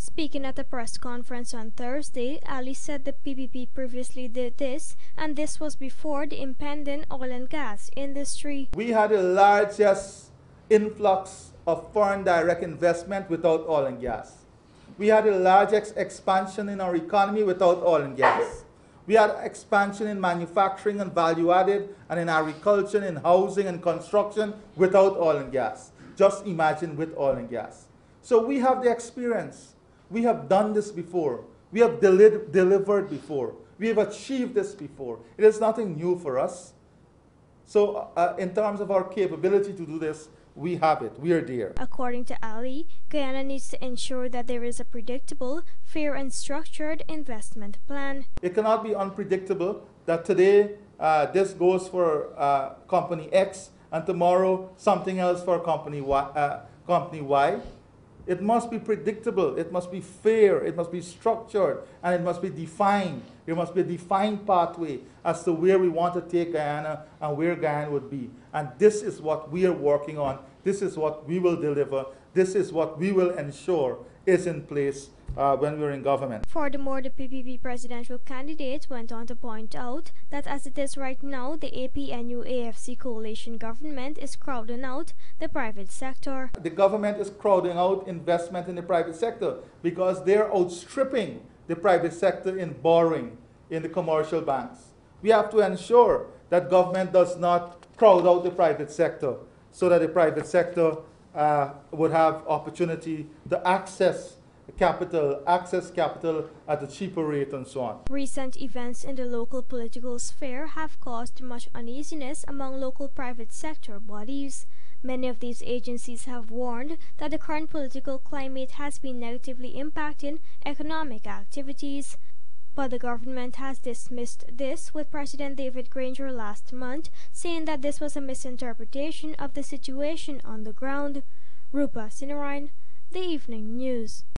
Speaking at a press conference on Thursday, Ali said the PPP previously did this, and this was before the impending oil and gas industry. We had the largest influx of foreign direct investment without oil and gas. We had the largest expansion in our economy without oil and gas. We had expansion in manufacturing and value added, and in agriculture, in housing and construction without oil and gas. Just imagine with oil and gas. So we have the experience. We have done this before. We have delivered before. We have achieved this before. It is nothing new for us. So in terms of our capability to do this, we have it. We are there. According to Ali, Guyana needs to ensure that there is a predictable, fair and structured investment plan. It cannot be unpredictable that today this goes for company X and tomorrow something else for company Y. It must be predictable, it must be fair, it must be structured, and it must be defined. There must be a defined pathway as to where we want to take Guyana and where Guyana would be. And this is what we are working on. This is what we will deliver. This is what we will ensure is in place when we're in government. Furthermore, the PPP presidential candidate went on to point out that as it is right now, the APNU-AFC coalition government is crowding out the private sector. The government is crowding out investment in the private sector because they're outstripping the private sector in borrowing in the commercial banks. We have to ensure that government does not crowd out the private sector so that the private sector would have opportunity to access capital at a cheaper rate and so on. Recent events in the local political sphere have caused much uneasiness among local private sector bodies. Many of these agencies have warned that the current political climate has been negatively impacting economic activities. But the government has dismissed this, with President David Granger last month saying that this was a misinterpretation of the situation on the ground. Rupa Sinarain, The Evening News.